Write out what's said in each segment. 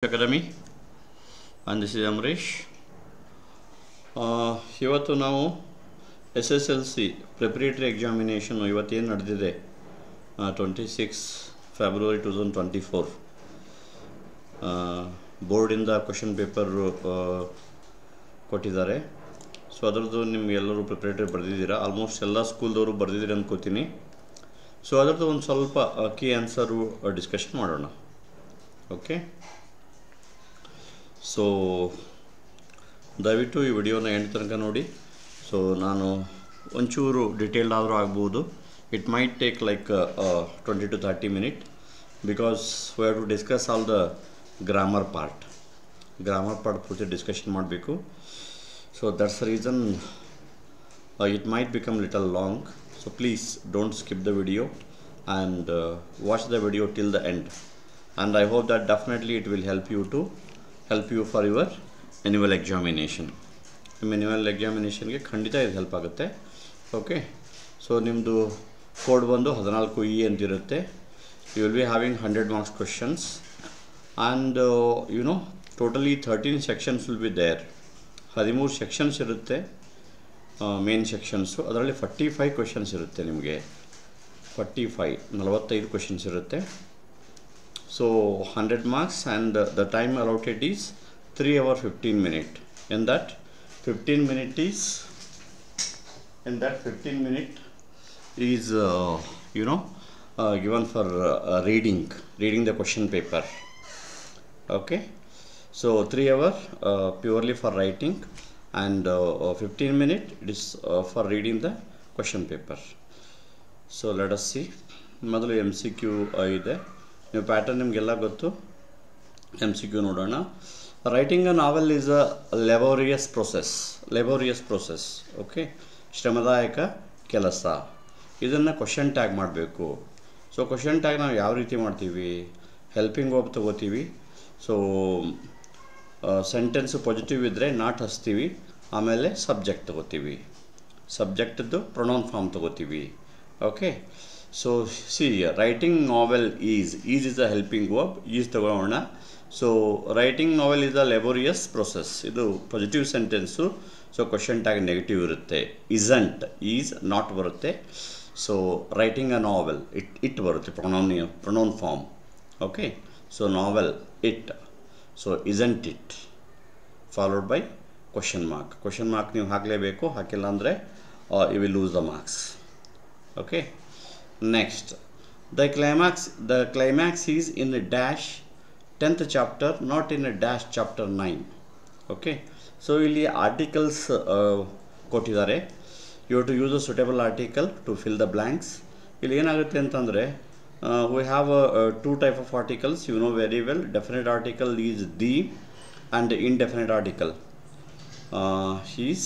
Academy, and this is Amrish. ಇವತ್ತು ನಾವು SSLC preparatory examination ಇವತ್ತೇನು ನಡೆದಿದೆ 26 February 2024 ಬೋರ್ಡಿಂದ ಕ್ವೆಶ್ಚನ್ ಪೇಪರ್ ಕೊಟ್ಟಿದ್ದಾರೆ. ಸೊ ಅದರದ್ದು ನಿಮಗೆಲ್ಲರೂ ಪ್ರಿಪರೇಟರಿ ಬರೆದಿದ್ದೀರಾ, ಆಲ್ಮೋಸ್ಟ್ ಎಲ್ಲ ಸ್ಕೂಲ್ದವರು ಬರೆದಿದ್ದೀರಿ ಅಂದ್ಕೋತೀನಿ. ಸೊ ಅದರದ್ದು ಒಂದು ಸ್ವಲ್ಪ ಕೀ ಆನ್ಸರು ಡಿಸ್ಕಷನ್ ಮಾಡೋಣ. ಓಕೆ, ಸೊ ದಯವಿಟ್ಟು ಈ ವಿಡಿಯೋನ ಎಂಡ್ ತನಕ ನೋಡಿ. ಸೊ ನಾನು ಒಂಚೂರು ಡೀಟೇಲ್ಡ್ ಆದರೂ ಆಗ್ಬೋದು. It might take like 20 to 30 minutes because we have to discuss all the grammar part ಪೂರ್ತಿ ಡಿಸ್ಕಷನ್ ಮಾಡಬೇಕು. So that's the reason it might become little long. So please don't skip the video and watch the video till the end. And I hope that definitely it will help you for your annual examination. ನಿಮ್ಮ annual examinationಗೆ ಖಂಡಿತ ಇದು help ಆಗುತ್ತೆ. Okay, so ನಿಮ್ಮದು code ಬಂದು 14E ಅಂತಿರುತ್ತೆ. You will be having 100 marks questions and totally 13 sections will be there. 13 sections ಇರುತ್ತೆ main sections. ಅದರಲ್ಲಿ 45 questions ಇರುತ್ತೆ. ನಿಮಗೆ 45 questions ಇರುತ್ತೆ. So 100 marks and the time allotted is 3 hours 15 minutes. In that 15 minutes is given for reading the question paper. Okay, so 3 hours purely for writing and 15 minutes it is for reading the question paper. So let us see. ಮೊದಲು MCQ ಇದೆ. ನೀವು pattern ನಿಮಗೆಲ್ಲ ಗೊತ್ತು. MCQ ನೋಡೋಣ. Writing a novel is a laborious process. Okay, ಶ್ರಮದಾಯಕ ಕೆಲಸ. ಇದನ್ನು question tag ಮಾಡಬೇಕು. ಸೊ ಕ್ವಶನ್ ಟ್ಯಾಗ್ ನಾವು ಯಾವ ರೀತಿ ಮಾಡ್ತೀವಿ? ಹೆಲ್ಪಿಂಗ್ ವರ್ಬ್ ತೊಗೋತೀವಿ. ಸೊ ಸೆಂಟೆನ್ಸು ಪಾಸಿಟಿವ್ ಇದ್ದರೆ ನಾಟ್ ಹಚ್ತೀವಿ. ಆಮೇಲೆ ಸಬ್ಜೆಕ್ಟ್ ತೊಗೋತೀವಿ. ಸಬ್ಜೆಕ್ಟದ್ದು ಪ್ರೊನೌನ್ ಫಾರ್ಮ್ ತೊಗೋತೀವಿ. Okay, so see writing novel is a helping verb. Is ತಗೊಳ್ಳೋಣ. So writing novel is a laborious process. ಇದು positive sentence. So question tag negative ಇರುತ್ತೆ. ಇಸಂಟ್, ಈಸ್ ನಾಟ್ ಬರುತ್ತೆ. So writing a novel it ಬರುತ್ತೆ pronoun form. Okay, so novel it. So isn't it followed by question mark ನೀವು ಹಾಕಲೇಬೇಕು. ಹಾಕಿಲ್ಲ ಅಂದರೆ you will lose the marks. Okay, next the climax is in a dash 10th chapter, not in a dash chapter 9. okay, so ಇಲ್ಲಿ articles ಕೊಟ್ಟಿದ್ದಾರೆ. You have to use a suitable article to fill the blanks. ಇಲ್ಲಿ ಏನಾಗುತ್ತೆ ಅಂತಂದರೆ we have two type of articles, you know very well. Definite article is the and indefinite article is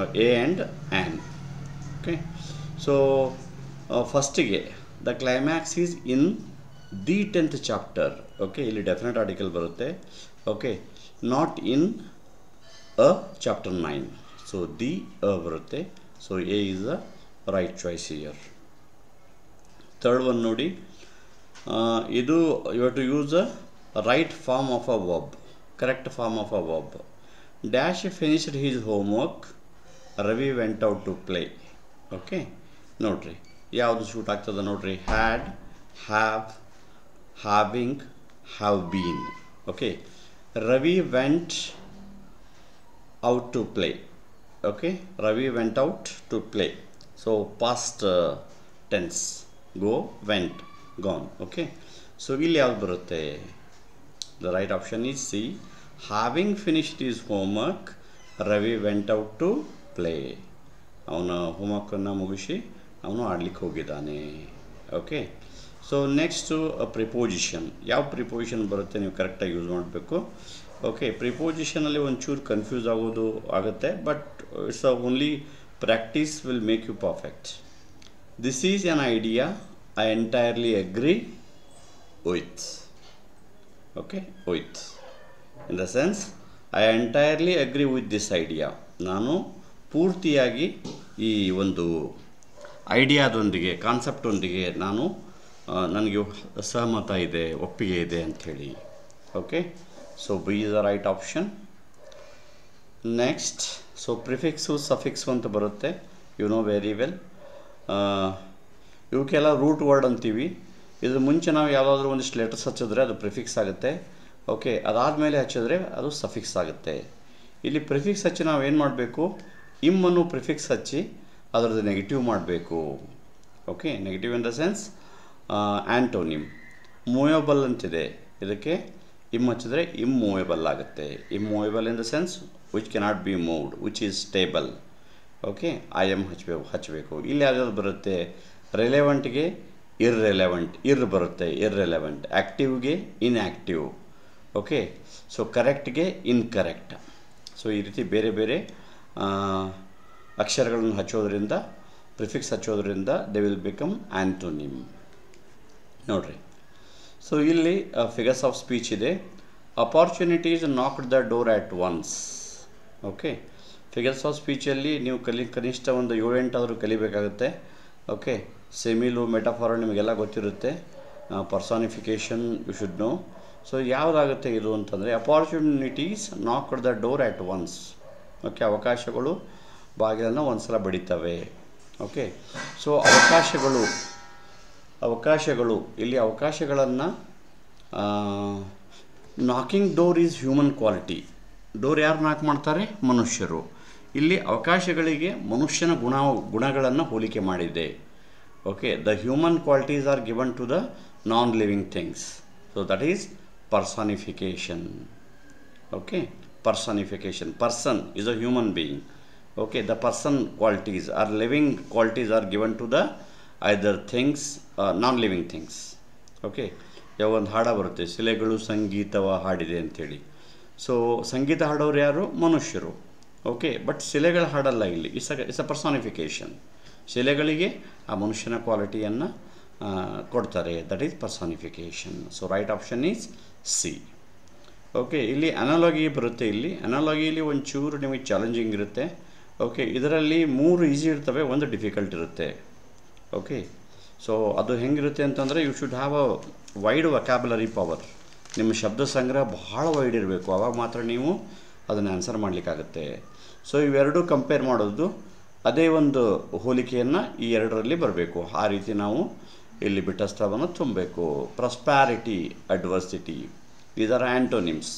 a and an. okay, so ಫಸ್ಟಿಗೆ the climax is in the 10th chapter. Okay, ಇಲ್ಲಿ definite article ಬರುತ್ತೆ. Okay, not in a chapter 9. So the ಬರುತ್ತೆ. So A is the right choice here. Third one ನೋಡಿ, ಇದು you have to use a right form of a verb, correct form of a verb. Dash finished his homework, Ravi went out to play. Okay, ನೋಡ್ರಿ ಯಾವುದು suit ಆಗ್ತದೆ ನೋಡ್ರಿ. Had, have, having, have been. Okay, Ravi went out to play. Okay, Ravi went out to play. So past tense, go, went, gone. Okay, so ಇಲ್ಲಿ ಯಾವ್ದು ಬರುತ್ತೆ? The right option is C. Having finished is homework, Ravi went out to play. ಅವನ ಹೋಮ್ವರ್ಕನ್ನು ಮುಗಿಸಿ ಅವನು ಆಡ್ಲಿಕ್ಕೆ ಹೋಗಿದ್ದಾನೆ. Okay, so next preposition. ಯಾವ ಪ್ರಿಪೋಸಿಷನ್ ಬರುತ್ತೆ ನೀವು ಕರೆಕ್ಟಾಗಿ ಯೂಸ್ ಮಾಡಬೇಕು. ಓಕೆ, ಪ್ರಿಪೋಸಿಷನಲ್ಲಿ ಒಂಚೂರು ಕನ್ಫ್ಯೂಸ್ ಆಗುತ್ತೆ, but it's only practice will make you perfect. This is an idea I entirely agree with. Okay, with in the sense I entirely agree with this idea. ನಾನು ಪೂರ್ತಿಯಾಗಿ ಈ ಒಂದು ಐಡಿಯಾದೊಂದಿಗೆ, ಕಾನ್ಸೆಪ್ಟೊಂದಿಗೆ ನನಗೆ ಸಹಮತ ಇದೆ, ಒಪ್ಪಿಗೆ ಇದೆ ಅಂಥೇಳಿ. Okay, so B is the right option. Next, so prefix suffix ಅಂತ ಬರುತ್ತೆ, you know very well. ಇವಕ್ಕೆಲ್ಲ ರೂಟ್ ವರ್ಡ್ ಅಂತೀವಿ. ಇದ್ರ ಮುಂಚೆ ನಾವು ಯಾವುದಾದ್ರೂ ಒಂದಿಷ್ಟು ಲೆಟರ್ಸ್ ಹಚ್ಚಿದ್ರೆ ಅದು ಪ್ರಿಫಿಕ್ಸ್ ಆಗುತ್ತೆ. ಓಕೆ, ಅದಾದಮೇಲೆ ಹಚ್ಚಿದ್ರೆ ಅದು ಸಫಿಕ್ಸ್ ಆಗುತ್ತೆ. ಇಲ್ಲಿ ಪ್ರಿಫಿಕ್ಸ್ ಹಚ್ಚಿ ನಾವು ಏನು ಮಾಡಬೇಕು, ಇಮ್ಮನ್ನು ಪ್ರಿಫಿಕ್ಸ್ ಹಚ್ಚಿ ಅದರದ್ದು ನೆಗೆಟಿವ್ ಮಾಡಬೇಕು. Okay, negative in the sense antonym. Movable ಅಂತಿದೆ, ಇದಕ್ಕೆ ಇಮ್ ಹಚ್ಚಿದ್ರೆ ಇಮ್ಮೂವೇಬಲ್ ಆಗುತ್ತೆ. Immovable in the sense which cannot be moved, which is stable. Okay, I M ಹಚ್ಚಬೇಕು. ಇಲ್ಲಿ ಯಾವ್ಯಾವುದು ಬರುತ್ತೆ, ರಿಲೆವೆಂಟ್ಗೆ ಇರ್ರೆಲೆವೆಂಟ್, ಬರುತ್ತೆ ಇರ್ರೆಲೆವೆಂಟ್. ಆ್ಯಕ್ಟಿವ್ಗೆ ಇನ್ಆ್ಯಕ್ಟಿವ್. ಓಕೆ, ಸೊ ಕರೆಕ್ಟ್ಗೆ ಇನ್ಕರೆಕ್ಟ್. ಸೊ ಈ ರೀತಿ ಬೇರೆ ಬೇರೆ ಅಕ್ಷರಗಳನ್ನು ಹಚ್ಚೋದ್ರಿಂದ, ಪ್ರಿಫಿಕ್ಸ್ ಹಚ್ಚೋದ್ರಿಂದ ದೇ ವಿಲ್ ಬಿಕಮ್ ಆ್ಯಂಟೋನಿಮ್. ನೋಡಿರಿ, ಸೊ ಇಲ್ಲಿ ಫಿಗರ್ಸ್ ಆಫ್ ಸ್ಪೀಚ್ ಇದೆ. Opportunities knocked the door at once. Okay, figures of ಸ್ಪೀಚಲ್ಲಿ ನೀವು ಕನಿಷ್ಠ ಒಂದು 7-8 ಆದರೂ ಕಲಿಬೇಕಾಗುತ್ತೆ. ಓಕೆ, ಸೆಮಿಲು ಮೆಟಾಫಾರ ನಿಮಗೆಲ್ಲ ಗೊತ್ತಿರುತ್ತೆ. Personification you should know. So ಯಾವುದಾಗುತ್ತೆ ಇದು ಅಂತಂದರೆ, opportunities knocked the door at once. Okay, ಅವಕಾಶಗಳು ಬಾಗಿಲನ್ನು ಒಂದು ಸಲ ಬಡಿತವೆ. ಓಕೆ, ಸೊ ಅವಕಾಶಗಳು ಇಲ್ಲಿ ಅವಕಾಶಗಳನ್ನು, knocking door is human quality. Door ಯಾರು ನಾಕ್ ಮಾಡ್ತಾರೆ, ಮನುಷ್ಯರು. ಇಲ್ಲಿ ಅವಕಾಶಗಳಿಗೆ ಮನುಷ್ಯನ ಗುಣಗಳನ್ನು ಹೋಲಿಕೆ ಮಾಡಿದೆ. Okay, the human qualities are given to the non living things. So that is personification. Okay, personification. Person is a human being. Okay, the person qualities or living qualities are given to the either things, non-living things. Okay, ಯಾವ ಒಂದು ಹಾಡ ಬರುತ್ತೆ, ಶಿಲೆಗಳು ಸಂಗೀತವ ಹಾಡಿದೆ ಅಂಥೇಳಿ. So ಸಂಗೀತ ಹಾಡೋರು ಯಾರು, ಮನುಷ್ಯರು. Okay, but ಶಿಲೆಗಳ ಹಾಡಲ್ಲ ಇಲ್ಲಿ. It's a ಪರ್ಸಾನಿಫಿಕೇಷನ್. ಶಿಲೆಗಳಿಗೆ ಆ ಮನುಷ್ಯನ ಕ್ವಾಲಿಟಿಯನ್ನು ಕೊಡ್ತಾರೆ. That is personification. So right option is C. Okay, ಇಲ್ಲಿ ಅನಾಲಜಿ ಬರುತ್ತೆ. ಇಲ್ಲಿ ಅನಾಲಜಿಲಿ ಒಂಚೂರು ನಿಮಗೆ ಚಾಲೆಂಜಿಂಗ್ ಇರುತ್ತೆ. ಓಕೆ, ಇದರಲ್ಲಿ 3 ಈಸಿ ಇರ್ತವೆ, 1 ಡಿಫಿಕಲ್ಟ್ ಇರುತ್ತೆ. ಓಕೆ, ಸೊ ಅದು ಹೆಂಗಿರುತ್ತೆ ಅಂತಂದರೆ, you should have a wide vocabulary power. ನಿಮ್ಮ ಶಬ್ದ ಸಂಗ್ರಹ ಬಹಳ ವೈಡ್ ಇರಬೇಕು, ಆವಾಗ ಮಾತ್ರ ನೀವು ಅದನ್ನು ಆನ್ಸರ್ ಮಾಡಲಿಕ್ಕಾಗುತ್ತೆ. ಸೊ ಇವೆರಡೂ ಕಂಪೇರ್ ಮಾಡೋದು, ಅದೇ ಒಂದು ಹೋಲಿಕೆಯನ್ನು ಈ ಎರಡರಲ್ಲಿ ಬರಬೇಕು. ಆ ರೀತಿ ನಾವು ಇಲ್ಲಿ ಬಿಟ್ಟಸ್ಥವನ್ನು ತುಂಬಬೇಕು. Prosperity, adversity, these are antonyms.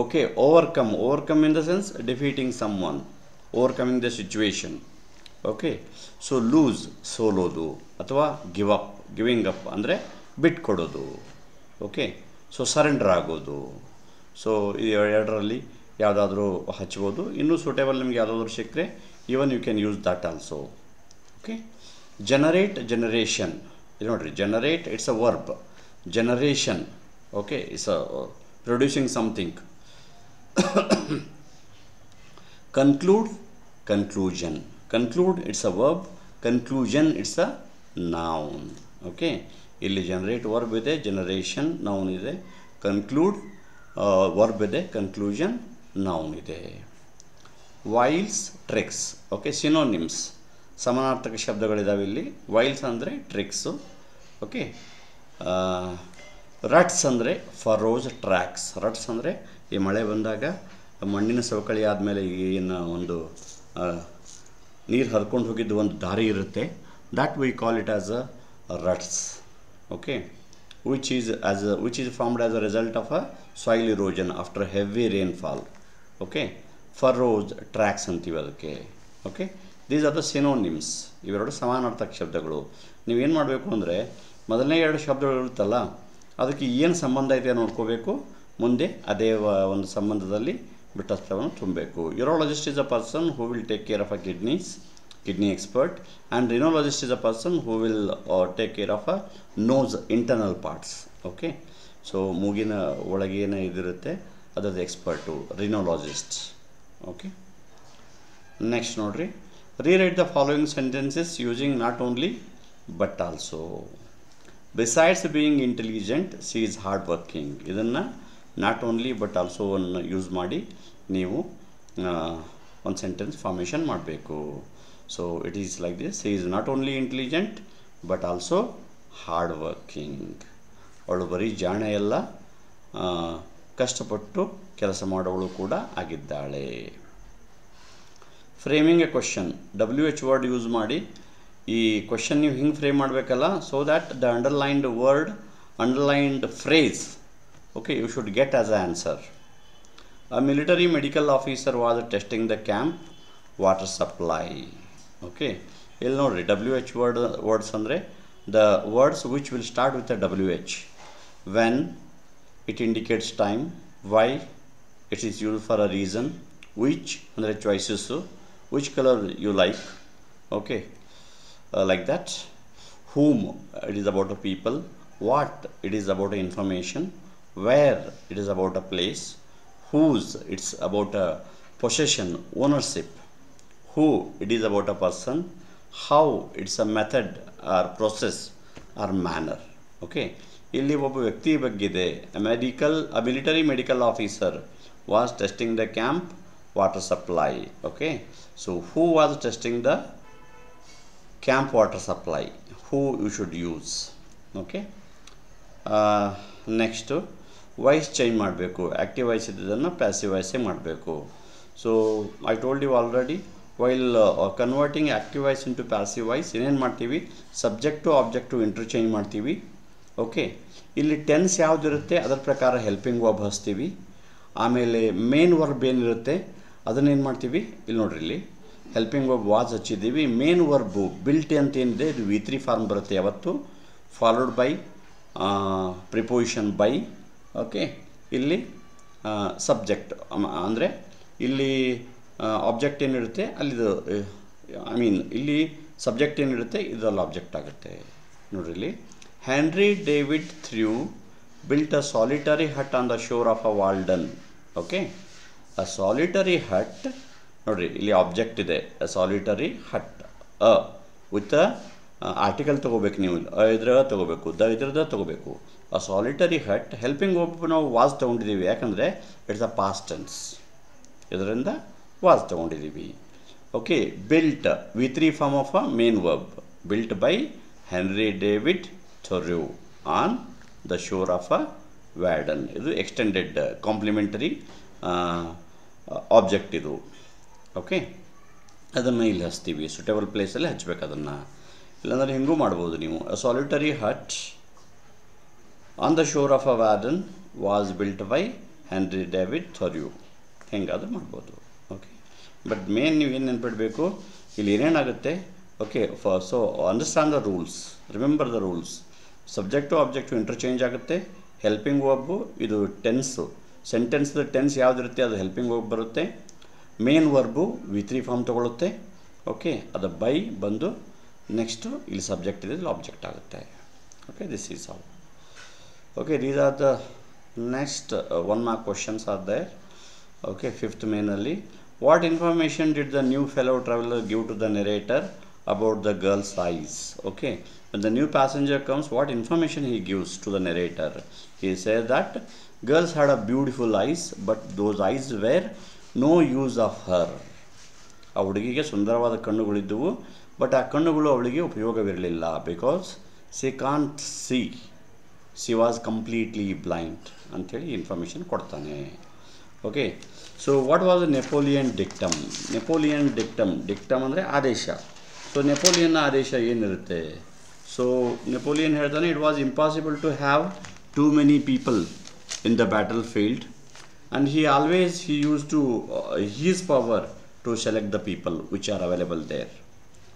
Okay, overcome in the sense defeating someone, overcoming the situation. Okay, so lose, ಸೋಲೋದು, ಅಥವಾ giving up ಅಂದರೆ ಬಿಟ್ಕೊಡೋದು. ಓಕೆ, ಸೊ ಸರೆಂಡರ್ ಆಗೋದು. ಸೊ ಈ ಎರಡರಲ್ಲಿ ಯಾವುದಾದ್ರೂ ಹಚ್ಬೋದು. ಇನ್ನೂ ಸೂಟೇಬಲ್ ನಿಮಗೆ ಯಾವುದಾದ್ರೂ ಸಿಕ್ಕರೆ even you can use that also. Okay, generation. ಇದು ನೋಡಿರಿ, generate it's a verb. Generation, okay, it's a producing something. Conclusion, it's a verb. Conclusion, it's a noun. Okay, ಇಲ್ಲಿ generate verb ಇದೆ, generation noun ಇದೆ, conclude verb ಇದೆ, conclusion noun ಇದೆ. Wiles, tricks. Okay, synonyms, ಸಮಾನಾರ್ಥಕ ಶಬ್ದಗಳಿದಾವೆ ಇಲ್ಲಿ. Wiles ಅಂದರೆ tricks. Okay, ರಟ್ಸ್ ಅಂದರೆ ಫರೋಸ್, tax. ರಟ್ಸ್ ಅಂದರೆ ಈ ಮಳೆ ಬಂದಾಗ ಮಣ್ಣಿನ ಸವಕಳಿ ಆದಮೇಲೆ ಏನು ಒಂದು ನೀರು ಹರ್ಕೊಂಡು ಹೋಗಿದ್ದು ಒಂದು ದಾರಿ ಇರುತ್ತೆ, that we call it as a ruts. Okay, which is formed as a result of a soil erosion after heavy rainfall. Okay, furrows, tracks ಅಂತೀವಿ ಅದಕ್ಕೆ. Okay, these are the synonyms. ಇವೆರಡು ಸಮಾನಾರ್ಥಕ ಶಬ್ದಗಳು. ನೀವೇನು ಮಾಡಬೇಕು ಅಂದರೆ, ಮೊದಲನೇ 2 ಶಬ್ದಗಳು ಇರುತ್ತಲ್ಲ, ಅದಕ್ಕೆ ಏನು ಸಂಬಂಧ ಇದೆ ನೋಡ್ಕೋಬೇಕು. ಮುಂದೆ ಅದೇ ಒಂದು ಸಂಬಂಧದಲ್ಲಿ ಬಿಟ್ಟಸ್ಥವನ್ನು ತುಂಬಬೇಕು. Urologist is a person who will take care of a kidney expert, and rhinologist is a person who will take care of a nose, internal parts. Okay, so ಮೂಗಿನ ಒಳಗೇನು ಇದಿರುತ್ತೆ ಅದರದ್ದು ಎಕ್ಸ್ಪರ್ಟು ರಿನೋಲಜಿಸ್ಟ್. ಓಕೆ, ನೆಕ್ಸ್ಟ್ ನೋಡಿರಿ, rewrite the following sentences using not only but also. Besides being intelligent, she is hard working. ಇದನ್ನು not only but also ಅನ್ನು use ಮಾಡಿ ನೀವು ಒಂದು ಸೆಂಟೆನ್ಸ್ ಫಾರ್ಮೇಷನ್ ಮಾಡಬೇಕು. So it is like this, she is not only intelligent but also hard working. ಅವಳು ಬರೀ ಜಾಣೆ ಅಲ್ಲ, ಕಷ್ಟಪಟ್ಟು ಕೆಲಸ ಮಾಡೋಳು ಕೂಡ ಆಗಿದ್ದಾಳೆ. Framing a question, WH word use ಮಾಡಿ ಈ ಕ್ವಶನ್ ನೀವು ಹಿಂಗೆ ಫ್ರೇಮ್ ಮಾಡಬೇಕಲ್ಲ, so that the underlined word, underlined phrase, okay, you should get as a answer. A military medical officer was testing the camp water supply. Okay, ಇಲ್ಲಿ ನೋಡ್ರಿ WH words ಅಂದರೆ the words which will start with a WH. When, it indicates time. Why, it is used for a reason. Which ಅಂದರೆ choices, which color you like. Okay, like that. Whom, it is about a people. What, it is about a information. Where, it is about a place. Whose, it's about a possession, ownership. Who, it is about a person. How, it's a method or process or manner. Okay, ಇಲ್ಲಿ ಒಬ್ಬ ವ್ಯಕ್ತಿ ಬಗ್ಗೆ ಇದೆ. A military medical officer was testing the camp water supply. Okay, so who was testing the camp water supply? Who you should use. Okay, next voice change ಮಾಡಬೇಕು. Active voice ಇದ್ದದನ್ನು passive ವಾಯ್ಸೇ ಮಾಡಬೇಕು. So I told you already, while converting active voice into passive voice ಏನೇನು ಮಾಡ್ತೀವಿ, subject object interchange ಮಾಡ್ತೀವಿ. Okay, ಇಲ್ಲಿ tense ಯಾವುದಿರುತ್ತೆ ಅದರ ಪ್ರಕಾರ ಹೆಲ್ಪಿಂಗ್ ವರ್ಬ್ ಹಚ್ತೀವಿ. ಆಮೇಲೆ ಮೇನ್ ವರ್ಬ್ ಏನಿರುತ್ತೆ ಅದನ್ನೇನು ಮಾಡ್ತೀವಿ, ಇಲ್ಲಿ ನೋಡ್ರಿ, ಇಲ್ಲಿ ಹೆಲ್ಪಿಂಗ್ ವರ್ಬ್ ವಾಸ್ ಹಚ್ಚಿದ್ದೀವಿ. ಮೇನ್ ವರ್ಬು ಬಿಲ್ಟ್ ಅಂತ ಏನಿದೆ ಇದು V3 ಫಾರ್ಮ್ ಬರುತ್ತೆ ಯಾವತ್ತು, followed by preposition by. Okay, ಇಲ್ಲಿ ಸಬ್ಜೆಕ್ಟ್ ಅಂದರೆ ಇಲ್ಲಿ ಆಬ್ಜೆಕ್ಟ್ ಏನಿರುತ್ತೆ ಅಲ್ಲಿದು, ಇಲ್ಲಿ ಸಬ್ಜೆಕ್ಟ್ ಏನಿರುತ್ತೆ ಇದರಲ್ಲಿ ಆಬ್ಜೆಕ್ಟ್ ಆಗುತ್ತೆ. ನೋಡ್ರಿ ಇಲ್ಲಿ, Henry David Thoreau built a solitary hut on the shore of a Walden. Okay, a solitary hut, ನೋಡ್ರಿ ಇಲ್ಲಿ ಆಬ್ಜೆಕ್ಟ್ ಇದೆ, a solitary hut, with article ತೊಗೋಬೇಕು ನೀವು, ಇದ್ರ ತೊಗೋಬೇಕು, ಇದ್ರದ ತೊಗೋಬೇಕು. A solitary hut, helping verb ನಾವು ವಾಸ್ ತೊಗೊಂಡಿದ್ದೀವಿ, ಯಾಕಂದರೆ ಇಟ್ಸ್ ಅ ಪಾಸ್ಟ್ ಟೆನ್ಸ್, ಇದರಿಂದ ವಾಸ್ ತೊಗೊಂಡಿದ್ದೀವಿ. Okay, built V3 form of a main verb, built by Henry David Thoreau on the shore of a ವ್ಯಾರ್ಡನ್. ಇದು ಎಕ್ಸ್ಟೆಂಡೆಡ್ ಕಾಂಪ್ಲಿಮೆಂಟರಿ ಆಬ್ಜೆಕ್ಟ್ ಇದು. Okay, ಅದನ್ನು ಇಲ್ಲಿ ಹಚ್ತೀವಿ, ಸುಟೇಬಲ್ ಪ್ಲೇಸಲ್ಲಿ ಹಚ್ಬೇಕು ಅದನ್ನು, ಇಲ್ಲಾಂದರೆ ಹಿಂಗೂ ಮಾಡ್ಬೋದು ನೀವು. A solitary hut on the shore of a Walden was built by Henry David Thoreau, ಹೆಂಗಾದ್ರೂ ಮಾಡ್ಬೋದು. ಓಕೆ, ಬಟ್ ಮೇನ್ ನೀವು ಏನು ನೆನ್ಪಿಡಬೇಕು, ಇಲ್ಲಿ ಏನೇನಾಗುತ್ತೆ. Okay, so understand the rules, remember the rules. Subject object interchange ಆಗುತ್ತೆ. ಹೆಲ್ಪಿಂಗ್ ವರ್ಬು ಇದು tense, ಸೆಂಟೆನ್ಸ್ದು ಟೆನ್ಸ್ ಯಾವುದಿರುತ್ತೆ ಅದು ಹೆಲ್ಪಿಂಗ್ ವರ್ಬ್ ಬರುತ್ತೆ. ಮೇನ್ ವರ್ಬು V3 ಫಾರ್ಮ್ ತೊಗೊಳುತ್ತೆ. ಓಕೆ, ಅದು ಬೈ ಬಂದು ನೆಕ್ಸ್ಟು ಇಲ್ಲಿ ಸಬ್ಜೆಕ್ಟ್ ಇದೆ, ಇಲ್ಲಿ ಆಬ್ಜೆಕ್ಟ್ ಆಗುತ್ತೆ. Okay, this is all. Okay, these are the next 1 mark questions are there. Okay, 5th mainly, what information did the new fellow traveler give to the narrator about the girl's eyes? Okay, when the new passenger comes, what information he gives to the narrator? He says that girls had a beautiful eyes, but those eyes were no use of her. ಆ ಹುಡುಗಿಗೆ ಸುಂದರವಾದ ಕಣ್ಣುಗಳಿದ್ದವು, but ಆ ಕಣ್ಣುಗಳು ಅವಳಿಗೆ ಉಪಯೋಗವಿರಲಿಲ್ಲ. Because she can't see, she was completely blind ಅಂಥೇಳಿ information ಕೊಡ್ತಾನೆ. Okay, so what was Napoleon dictum? Napoleon dictum ಅಂದರೆ ಆದೇಶ. ಸೊ ನೆಪೋಲಿಯನ್ನ ಆದೇಶ ಏನಿರುತ್ತೆ? ಸೊ ನೆಪೋಲಿಯನ್ ಹೇಳ್ತಾನೆ, it was impossible to have too many people in the battlefield and he used to his power to select the people which are available there.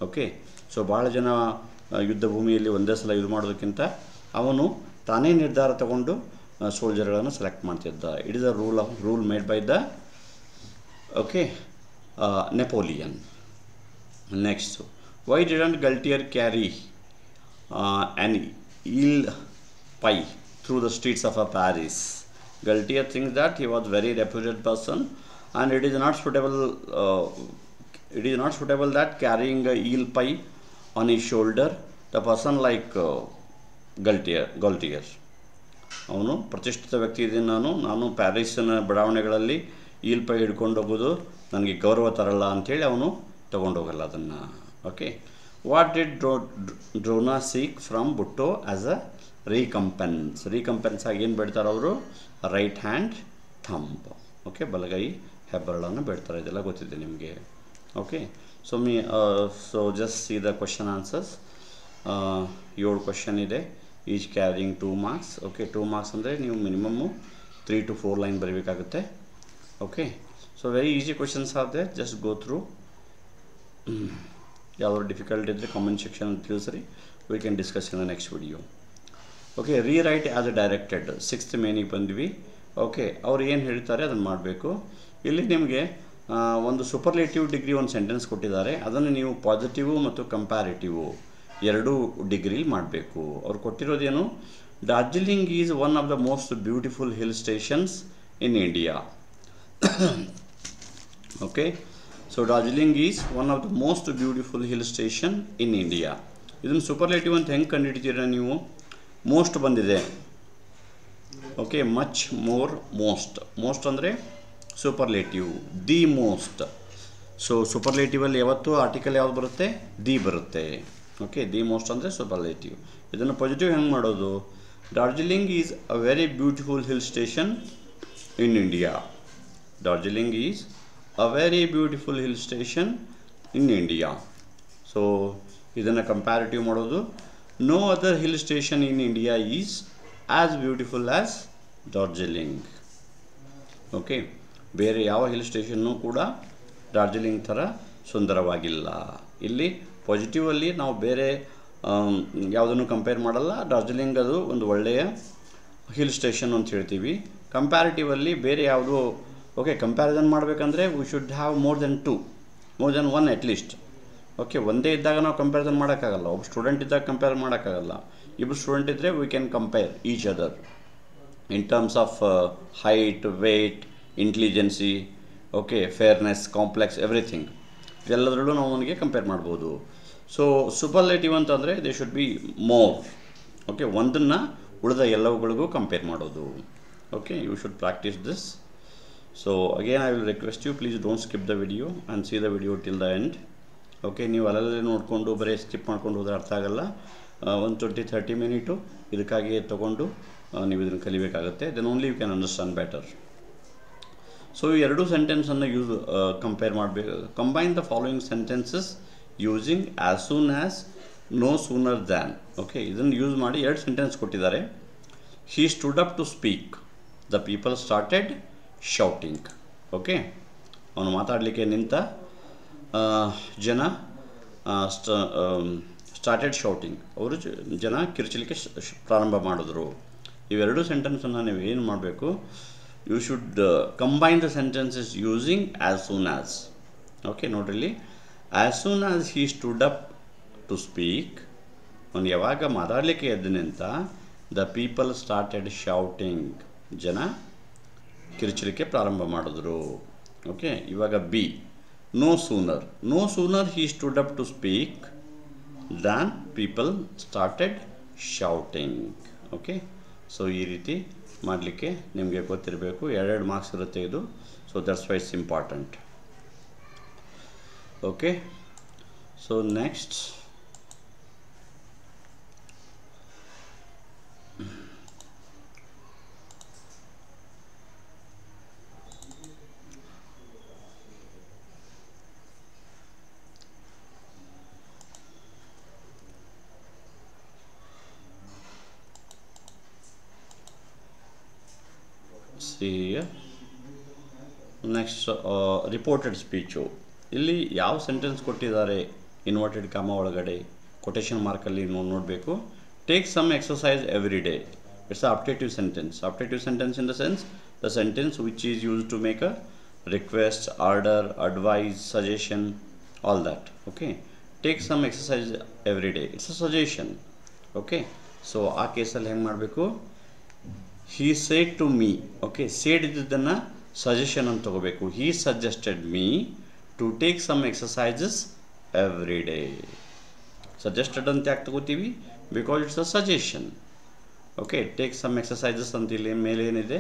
Okay, so ಭಾಳ ಜನ ಯುದ್ಧ ಭೂಮಿಯಲ್ಲಿ ಒಂದೇ ಸಲ ಇದು ಮಾಡೋದಕ್ಕಿಂತ ಅವನು ತಾನೇ ನಿರ್ಧಾರ ತಗೊಂಡು ಸೋಲ್ಜರ್ಗಳನ್ನು ಸೆಲೆಕ್ಟ್ ಮಾಡ್ತಿದ್ದ. It is a rule made by the Napoleon. Next, why didn't Gaultier carry an eel pie through the streets of Paris? Galtier thinks that he was very reputed person and it is not suitable that carrying a eel pie on his shoulder, the person like Galtier ಅವನು ಪ್ರತಿಷ್ಠಿತ ವ್ಯಕ್ತಿ ಇದ್ದೀನಿ, ನಾನು ಪ್ಯಾರಿಸ್ನ ಬಡಾವಣೆಗಳಲ್ಲಿ ಈಲ್ pi ಹಿಡ್ಕೊಂಡು ಹೋಗೋದು ನನಗೆ ಗೌರವ ತರಲ್ಲ ಅಂಥೇಳಿ ಅವನು ತೊಗೊಂಡೋಗಲ್ಲ ಅದನ್ನು. Okay, what did Drona seek from ಬುಟ್ಟೋ ಆ್ಯಸ್ ಅ ರೀಕಂಪೆನ್ಸ್ ಆಗಿ ಏನು ಬಿಡ್ತಾರೆ ಅವರು, ರೈಟ್ ಹ್ಯಾಂಡ್ ಥಂಬ್. ಓಕೆ, ಬಲಗೈ ಹೆಬ್ಬೆರಳನ್ನು ಬಿಡ್ತಾರೆ. ಇದೆಲ್ಲ ಗೊತ್ತಿದೆ ನಿಮಗೆ. Okay, so just see the question answers. 7 question ಇದೆ, each carrying 2 marks. Okay, 2 marks ಅಂದರೆ ನೀವು ಮಿನಿಮಮ್ಮು 3 to 4 ಲೈನ್ ಬರೀಬೇಕಾಗುತ್ತೆ. Okay, so very easy questions are there, just go through. ಯಾವ್ದಾದ್ರು ಡಿಫಿಕಲ್ಟ್ ಇದ್ದರೆ ಕಾಮೆಂಟ್ ಸೆಕ್ಷನ್ ತಿಳಿಸ್ರಿ, we can discuss in the next video. Okay, rewrite as a directed 6th ಮೇನಿಗೆ ಬಂದ್ವಿ. Okay, ಅವ್ರು ಏನು ಹೇಳ್ತಾರೆ ಅದನ್ನು ಮಾಡಬೇಕು. ಇಲ್ಲಿ ನಿಮಗೆ ಒಂದು ಸೂಪರ್ಲೇಟಿವ್ ಡಿಗ್ರಿ ಒಂದು ಸೆಂಟೆನ್ಸ್ ಕೊಟ್ಟಿದ್ದಾರೆ, ಅದನ್ನು ನೀವು ಪಾಸಿಟಿವು ಮತ್ತು ಕಂಪ್ಯಾರಿಟಿವು ಎರಡೂ ಡಿಗ್ರಿಲಿ ಮಾಡಬೇಕು. ಅವ್ರು ಕೊಟ್ಟಿರೋದೇನು, Darjeeling is one of the most beautiful hill stations in India. Okay, so Darjeeling is one of the most beautiful hill station in India. ಇದನ್ನು ಸೂಪರ್ಲೇಟಿವ್ ಅಂತ ಹೆಂಗೆ ಕಂಡುಹಿಡಿತೀರ ನೀವು, ಮೋಸ್ಟ್ ಬಂದಿದೆ. ಓಕೆ, ಮಚ್ ಮೋರ್ ಮೋಸ್ಟ್ ಅಂದರೆ ಸೂಪರ್ಲೇಟಿವ್, ದಿ ಮೋಸ್ಟ್. ಸೊ ಸೂಪರ್ಲೇಟಿವಲ್ಲಿ ಯಾವತ್ತು article ಯಾವ್ದು ಬರುತ್ತೆ, ದಿ ಬರುತ್ತೆ. ಓಕೆ, ದಿ ಮೋಸ್ಟ್ ಅಂದರೆ ಸೂಪರ್ಲೇಟಿವ್. ಇದನ್ನು ಪಾಸಿಟಿವ್ ಹೆಂಗೆ ಮಾಡೋದು, Darjeeling is a very beautiful hill station in India. Darjeeling is a very beautiful hill station in India. So ಇದನ್ನು ಕಂಪ್ಯಾರಿಟಿವ್ ಮಾಡೋದು, no other hill station in India is as beautiful as Darjeeling. Okay, ಬೇರೆ ಯಾವ hill station ಕೂಡ ಡಾರ್ಜಿಲಿಂಗ್ ಥರ ಸುಂದರವಾಗಿಲ್ಲ. ಇಲ್ಲಿ ಪಾಸಿಟಿವಲ್ಲಿ ನಾವು ಬೇರೆ ಯಾವುದನ್ನು ಕಂಪೇರ್ ಮಾಡಲ್ಲ, ಡಾರ್ಜಿಲಿಂಗ್ ಅದು ಒಂದು ಒಳ್ಳೆಯ ಹಿಲ್ ಸ್ಟೇಷನ್ ಅಂತ ಹೇಳ್ತೀವಿ. ಕಂಪ್ಯಾರಿಟಿವಲ್ಲಿ ಬೇರೆ ಯಾವುದು. ಓಕೆ, ಕಂಪ್ಯಾರಿಸನ್ ಮಾಡಬೇಕಂದ್ರೆ we should have more than one at least. Okay, ಒಂದೇ ಇದ್ದಾಗ ನಾವು ಕಂಪ್ಯಾರಿಸನ್ ಮಾಡೋಕ್ಕಾಗಲ್ಲ, ಒಬ್ಬ ಸ್ಟೂಡೆಂಟ್ ಇದ್ದಾಗ ಕಂಪೇರ್ ಮಾಡೋಕ್ಕಾಗಲ್ಲ. ಇಬ್ಬರು ಸ್ಟೂಡೆಂಟ್ ಇದ್ದರೆ we can compare each other in terms of height, weight, intelligency, okay, fairness, complex, everything ಎಲ್ಲದರಲ್ಲೂ ನಾವು ಅವನಿಗೆ ಕಂಪೇರ್ ಮಾಡ್ಬೋದು. ಸೊ ಸೂಪರ್ಲೇಟಿವ್ ಅಂತಂದರೆ they should be more. Okay, ಒಂದನ್ನು ಉಳಿದ ಎಲ್ಲವುಗಳಿಗೂ ಕಂಪೇರ್ ಮಾಡೋದು. Okay, you should practice this. So again I will request you, please don't skip the video and see the video till the end. Okay, ನೀವು ಅಲ್ಲಲ್ಲೇ ನೋಡಿಕೊಂಡು ಬರೀ skip ಮಾಡ್ಕೊಂಡು ಹೋದರೆ ಅರ್ಥ ಆಗಲ್ಲ. 20-30 ಮಿನಿಟು ಇದಕ್ಕಾಗಿ ತೊಗೊಂಡು ನೀವು ಇದನ್ನು ಕಲಿಬೇಕಾಗುತ್ತೆ. Then only you can understand better. So ಈ ಎರಡು ಸೆಂಟೆನ್ಸನ್ನು ಕಂಪೇರ್ ಮಾಡಬೇಕು. Combine the following sentences using as soon as, no sooner than. Okay, ಇದನ್ನು ಯೂಸ್ ಮಾಡಿ 2 ಸೆಂಟೆನ್ಸ್ ಕೊಟ್ಟಿದ್ದಾರೆ. He stood up to speak, the people started shouting. Okay, ಅವನು ಮಾತಾಡಲಿಕ್ಕೆ ನಿಂತ, ಜನ ಸ್ಟಾರ್ಟೆಡ್ ಶೌಟಿಂಗ್, ಅವರು ಜನ ಕಿರ್ಚಲಿಕ್ಕೆ ಪ್ರಾರಂಭ ಮಾಡಿದ್ರು. ಇವೆರಡು ಸೆಂಟೆನ್ಸನ್ನು ನೀವು ಏನು ಮಾಡಬೇಕು, you should combine the sentences using as soon as. Okay, ನೋಡ್ರಿ, as soon as he stood up to speak, ಅವನು ಯಾವಾಗ ಮಾತಾಡಲಿಕ್ಕೆ ಎದ್ದನಂತ, ದ ಪೀಪಲ್ ಸ್ಟಾರ್ಟೆಡ್ ಶೌಟಿಂಗ್, ಜನ ಕಿರ್ಚಲಿಕ್ಕೆ ಪ್ರಾರಂಭ ಮಾಡಿದ್ರು. ಓಕೆ, ಇವಾಗ B, no sooner he stood up to speak than people started shouting. Okay, so ಈ ರೀತಿ ಮಾಡಲಿಕ್ಕೆ ನಿಮಗೆ ಗೊತ್ತಿರಬೇಕು. 2 ಮಾರ್ಕ್ಸ್ ಇರುತ್ತೆ ಇದು. So that's why it's important. Okay, so next next reported speech. ಇಲ್ಲಿ ಯಾವ ಸೆಂಟೆನ್ಸ್ ಕೊಟ್ಟಿದ್ದಾರೆ, ಇನ್ವರ್ಟೆಡ್ ಕಾಮ ಒಳಗಡೆ ಕೊಟೇಶನ್ ಮಾರ್ಕಲ್ಲಿ ನೋಡಬೇಕು. Take some exercise every day. It's a imperative sentence. Imperative sentence in the sense, the sentence which is used to make a request, order, advice, suggestion, all that. Okay, take some exercise every day, it's a suggestion. Okay, so ಆ ಕೇಸಲ್ಲಿ ಹೆಂಗೆ ಮಾಡಬೇಕು, he said to me. Okay, said ಇದ್ದದ್ದನ್ನು suggestion ಅಂತ ತಗೋಬೇಕು. He suggested me to take some exercises every day. Suggested ಅಂತ ಯಾಕೆ ತಗೋತೀವಿ, because it's a suggestion. Okay, take some exercises ಅಂತ ಇಲ್ಲಿ ಮೇಲೆ ಏನಿದೆ,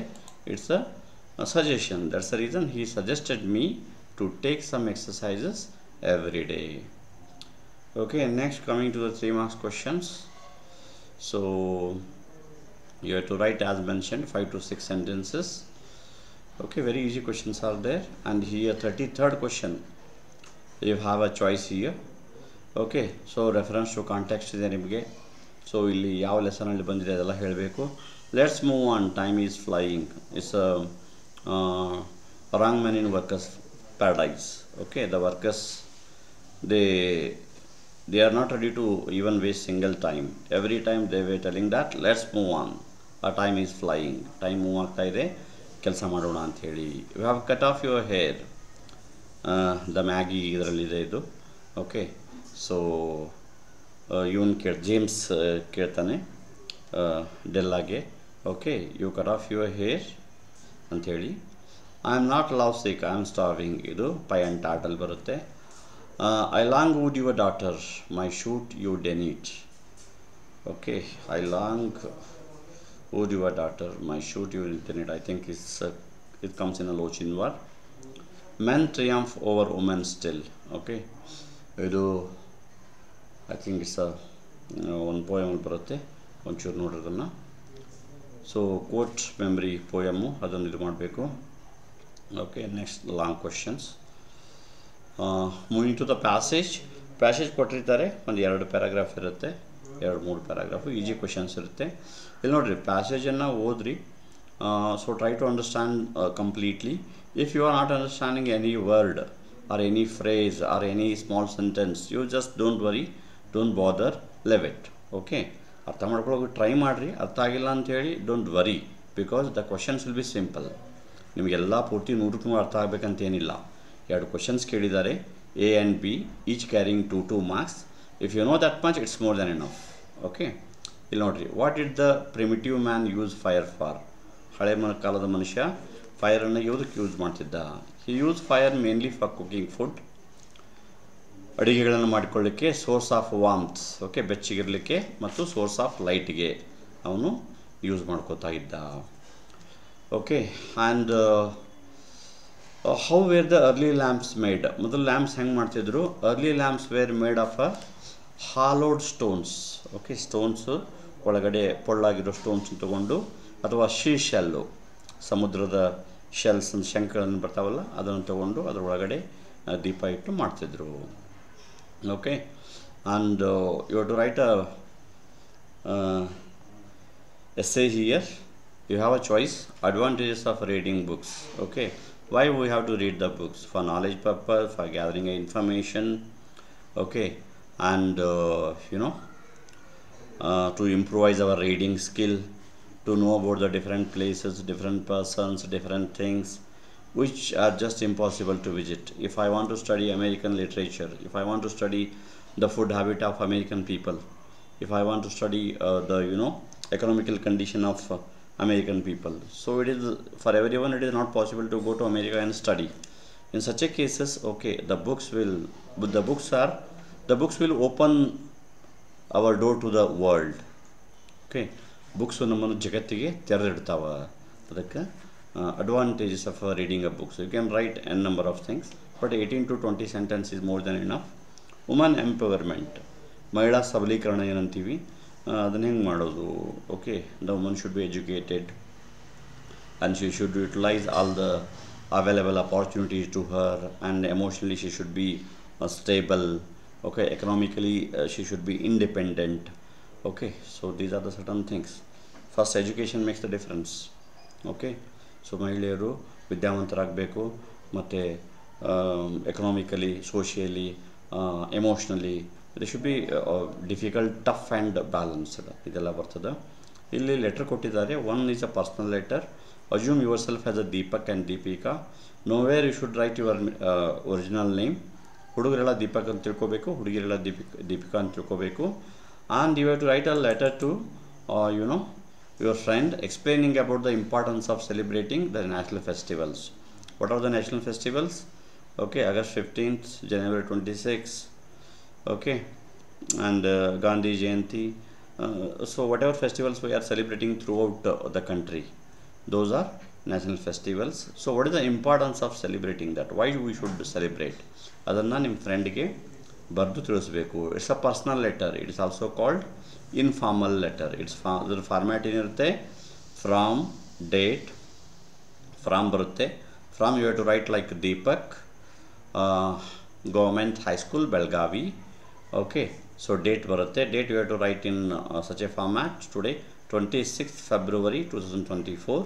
it's a suggestion. That's the reason he suggested me to take some exercises every day. Okay, next coming to the 3 marks questions. So You have to write as mentioned 5 to 6 sentences. Okay, very easy questions are there. And here 33rd question, you have a choice here. Okay, so reference to context ಇದೆ ನಿಮಗೆ. So ಇಲ್ಲಿ ಯಾವ ಲೆಸನಲ್ಲಿ ಬಂದಿದೆ ಅದೆಲ್ಲ ಹೇಳಬೇಕು. Let's move on, time is flying. It's wrong man in workers paradise. Okay, the workers, they are not ready to even waste single time. Every time they were telling that let's move on, our time is flying, time move ಆಗ್ತಾ ಇದೆ, ಕೆಲಸ ಮಾಡೋಣ ಅಂತ ಹೇಳಿ. You have cut off your hair, the Magi ಇದರಲ್ಲಿದೆ ಇದು. Okay, so ಇವನು James ಕೇಳ್ತಾನೆ ಡೆಲ್ಲಾಗೆ, okay, you cut off your hair ಅಂಥೇಳಿ. I am not love sick, I am starving, ಇದು ಪೈ ಆ್ಯಂಡ್ ಟಾಟಲ್ಲಿ ಬರುತ್ತೆ. I long would your daughter, my shoot you ಡೆನಿಟ್. Okay, I long would your daughter, my shoot you ಡೆನಿಟ್. I think it comes in a lochin word. Men triumph over women still. Okay, ಇದು I think it's ಒಂದು ಪೋಯಮಲ್ಲಿ ಬರುತ್ತೆ, ಒಂಚೂರು ನೋಡೋದನ್ನು. So quote memory poem, ಅದನ್ನು ಇದು ಮಾಡಬೇಕು. Okay, next long questions. Moving to the passage ಕೊಟ್ಟಿರ್ತಾರೆ, ಒಂದು 2 ಪ್ಯಾರಾಗ್ರಾಫ್ ಇರುತ್ತೆ, 2-3 ಪ್ಯಾರಾಗ್ರಾಫು, ಈಜಿ ಕ್ವಶನ್ಸ್ ಇರುತ್ತೆ. ಇಲ್ಲಿ ನೋಡಿರಿ, ಪ್ಯಾಸೇಜನ್ನು ಓದ್ರಿ. So try to understand completely. If you are not understanding any word or any phrase or any small sentence, you just don't worry, don't bother, leave it. Okay, ಅರ್ಥ ಮಾಡ್ಕೊಳ್ಳೋಕೆ try ಮಾಡಿರಿ. ಅರ್ಥ ಆಗಿಲ್ಲ ಅಂಥೇಳಿ don't worry, because the questions will be simple. ನಿಮಗೆಲ್ಲ ಪೂರ್ತಿ 100ಕ್ಕೂ ಅರ್ಥ ಆಗಬೇಕಂತೇನಿಲ್ಲ. 2 ಕ್ವಶನ್ಸ್ ಕೇಳಿದ್ದಾರೆ, A and B, each carrying 2 marks. If you know that much, it's more than enough. Okay, ಇಲ್ಲಿ ನೋಡಿರಿ, what did the primitive man use fire for? ಹಳೆ ಕಾಲದ ಮನುಷ್ಯ ಫೈರನ್ನು ಯಾವುದಕ್ಕೆ ಯೂಸ್ ಮಾಡ್ತಿದ್ದ? He use fire mainly for cooking food, ಅಡುಗೆಗಳನ್ನು ಮಾಡಿಕೊಳ್ಳಿಕ್ಕೆ, ಸೋರ್ಸ್ ಆಫ್ ವಾಮ್ತ್, ಓಕೆ, ಬೆಚ್ಚಗಿರಲಿಕ್ಕೆ, ಮತ್ತು ಸೋರ್ಸ್ ಆಫ್ ಲೈಟ್ಗೆ ಅವನು ಯೂಸ್ ಮಾಡ್ಕೋತಾ ಇದ್ದ. Okay, and how were the early lamps made? ಮೊದಲು ಲ್ಯಾಂಪ್ಸ್ ಹೆಂಗೆ ಮಾಡ್ತಿದ್ರು? Early lamps were made of a hollowed stones. Okay, stones ಒಳಗಡೆ ಪೊಳ್ಳಾಗಿರೋ ಸ್ಟೋನ್ಸ್ ತೊಗೊಂಡು, ಅಥವಾ ಶೆಲ್ಲು, ಸಮುದ್ರದ ಶೆಲ್ಸ್, ಶಂಕಗಳನ್ನು ಬರ್ತಾವಲ್ಲ, ಅದನ್ನು ತೊಗೊಂಡು ಅದರೊಳಗಡೆ ದೀಪ ಇಟ್ಟು ಮಾಡ್ತಿದ್ರು. Okay, and you have to write a essay here. You have a choice. Advantages of reading books. Okay, why we have to read the books? For knowledge purpose, for gathering information. Okay, and to improvise our reading skill, to know about the different places, different persons, different things which are just impossible to visit. If I want to study American literature, if I want to study the food habit of American people, if I want to study the economical condition of American people, so it is for everyone, it is not possible to go to America and study. In such a cases, okay, the books will open our door to the world. Okay, books ನಮ್ಮನ್ನು ಜಗತ್ತಿಗೆ ತೆರೆದಿಡ್ತಾವ. ಅದಕ್ಕೆ advantages of reading a books. You can write an number of things, but 18 to 20 sentence is more than enough. Woman empowerment, ಮಹಿಳಾ ಸಬಲೀಕರಣ ಏನಂತೀವಿ, ಅದನ್ನು ಹೆಂಗೆ ಮಾಡೋದು? Okay, the woman should be educated and she should utilise all the available opportunities to her, and emotionally she should be stable. Okay, economically she should be independent. Okay, so these are the certain things. First, education makes the difference. Okay, so ಮಹಿಳೆಯರು ವಿದ್ಯಾವಂತರಾಗಬೇಕು, ಮತ್ತು economically, socially, emotionally they should be difficult, tough and balanced, ಇದೆಲ್ಲ ಬರ್ತದೆ. ಇಲ್ಲಿ letter ಕೊಟ್ಟಿದ್ದಾರೆ. One is a personal letter. Assume yourself as a Deepak and Deepika. Nowhere you should write your original name. ಹುಡುಗರೆಲ್ಲ ದೀಪಕ್ ಅಂತ ತಿಳ್ಕೊಬೇಕು, ಹುಡುಗಿರೆಲ್ಲ ದೀಪಿಕಾ ಅಂತ ತಿಳ್ಕೊಬೇಕು. And you have to write a letter to your friend explaining about the importance of celebrating the national festivals. What are the national festivals? Okay, August 15th, January 26th, okay, and Gandhi Jayanti. So whatever festivals we are celebrating throughout the country, those are national festivals. So what is the importance of celebrating that? Why we should celebrate? ಅದನ್ನು ನಿಮ್ಮ ಫ್ರೆಂಡ್ಗೆ ಬರೆದು ತಿಳಿಸ್ಬೇಕು. It's a personal letter. It's also called informal letter. ಅದ್ರ format ಏನಿರುತ್ತೆ, from, date, from ಬರುತ್ತೆ. From you have to write like Deepak, government high school Belagavi. Okay, so date ಬರುತ್ತೆ. Date you have to write in such a format. Today 26th February 2024.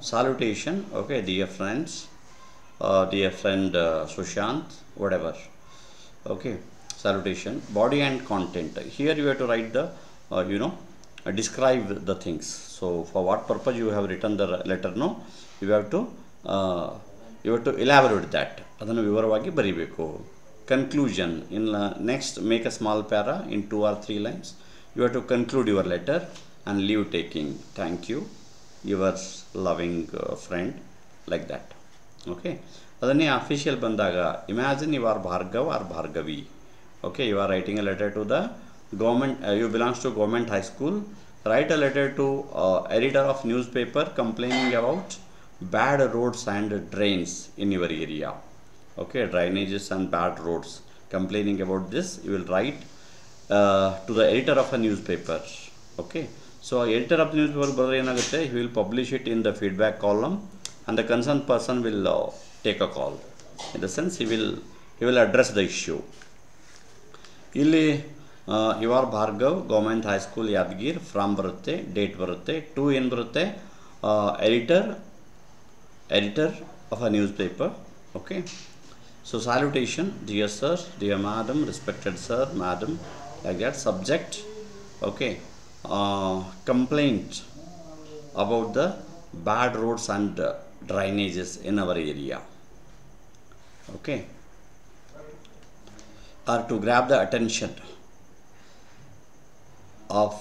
Salutation, okay, dear friends, dear friend Sushant, whatever. Okay, salutation. Body and content. Here you have to write the describe the things. So for what purpose you have written the letter, no, you have to elaborate that. ಅದನ್ನು ವಿವರವಾಗಿ ಬರಿಬೇಕು. Conclusion. In next, make a small para in 2 or 3 lines. You have to conclude your letter and leave taking. Thank you, your loving friend, like that. Okay, ಅದನ್ನೇ official ಬಂದಾಗ, imagine you are Bhargav or Bhargavi. Okay, you are writing a letter to the government, you belongs to government high school. Write a letter to editor of newspaper complaining about bad roads and drains in your area. Okay, drainages and bad roads, complaining about this. You will write to the editor of a newspaper. Okay, so editor of the newspaper ಬರೆದ್ರೆ ಏನಾಗುತ್ತೆ, he will publish it in the feedback column and the concerned person will take a call. In the sense, he will address the issue. ಇಲ್ಲಿ you are Bhargav, government high school Yadgir, from ಬರುತ್ತೆ, date ಬರುತ್ತೆ, to ಏನು ಬರುತ್ತೆ, editor of a newspaper. Okay, so salutation, dear sir, dear madam, respected sir, madam, like that. Subject, okay, complaint about the bad roads and drainages in our area. Okay, or to grab the attention of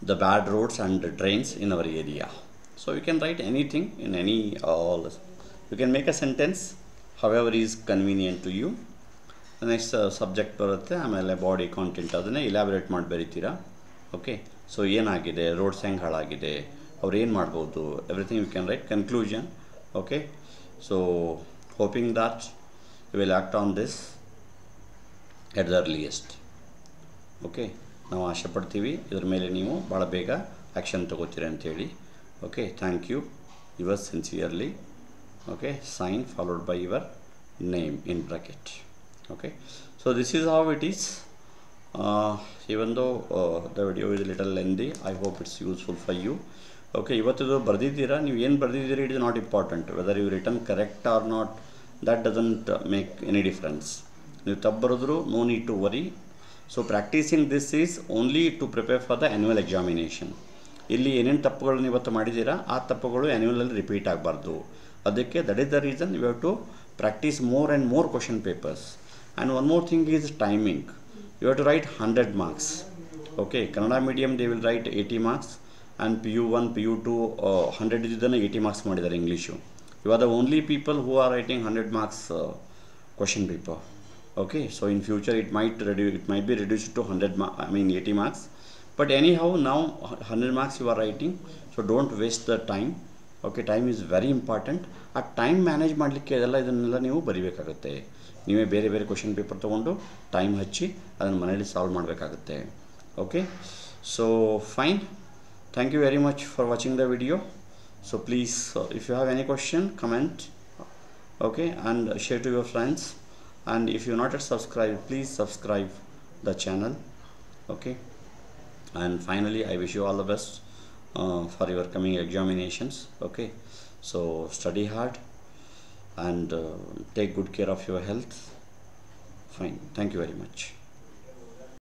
the bad roads and drains in our area. So you can write anything in any you can make a sentence however is convenient to you. The next subject ಬರುತ್ತೆ, ಆಮೇಲೆ body content, ಅದನ್ನೇ elaborate ಮಾಡಿ ಬರೀತೀರಾ. Okay, so ಏನಾಗಿದೆ, roads ಹೆಂಗೆ ಹಾಳಾಗಿದೆ, ಅವ್ರು ಏನು ಮಾಡ್ಬೋದು, everything you can write. Conclusion. Okay, so hoping that you will act on this at the earliest. Okay, ನಾವು ಆಶೆ ಪಡ್ತೀವಿ ಇದ್ರ ಮೇಲೆ ನೀವು ಭಾಳ ಬೇಗ ಆ್ಯಕ್ಷನ್ ತಗೋತೀರಿ ಅಂಥೇಳಿ. Okay, thank you. Your sincerely. Okay, sign followed by your name in bracket. Okay, so this is how it is. Even though the video is a little lengthy, I hope it's useful for you. Okay, ಇವತ್ತು ಬರ್ದಿದ್ದೀರಾ, ನೀವು ಏನು ಬರ್ದಿದ್ದೀರಿ, it is not important whether you written correct or not. That doesn't make any difference. ನೀವು ತಪ್ಪು ಬರೆದ್ರು, no need to worry. So practicing this is only to prepare for the annual examination. ಇಲ್ಲಿ ಏನೇನು ತಪ್ಪುಗಳನ್ನ ಇವತ್ತು ಮಾಡಿದ್ದೀರಾ, ಆ ತಪ್ಪುಗಳು ಆ್ಯನ್ಯುವಲಲ್ಲಿ ರಿಪೀಟ್ ಆಗಬಾರ್ದು. ಅದಕ್ಕೆ that is the reason you have to practice more and more question papers. And one more thing is timing. You have to write 100 marks. Okay, Kannada medium they will write 80 marks and PU1 PU2 100 ಇದನ್ನು 80 marks ಮಾಡಿದ್ದಾರೆ English. You are the only people who are writing 100 marks question paper. Okay, so in future it might be reduced to 80 marks. But anyhow, now 100 marks you are writing, so don't waste the time. Okay, time is very important. ಆ time manage ಮಾಡಲಿಕ್ಕೆ ಇದನ್ನೆಲ್ಲ ನೀವು ಬರೀಬೇಕಾಗುತ್ತೆ. ನೀವೇ ಬೇರೆ ಬೇರೆ question paper ತೊಗೊಂಡು time ಹಚ್ಚಿ ಅದನ್ನು ಮನೇಲಿ ಸಾಲ್ವ್ ಮಾಡಬೇಕಾಗುತ್ತೆ. Okay, so fine. Thank you very much for watching the video. So please, if you have any question, comment. Okay, and share to your friends. And if you not at subscribe, please subscribe the channel. Okay, and finally I wish you all the best for your coming examinations. Okay, so study hard and take good care of your health. Fine, thank you very much.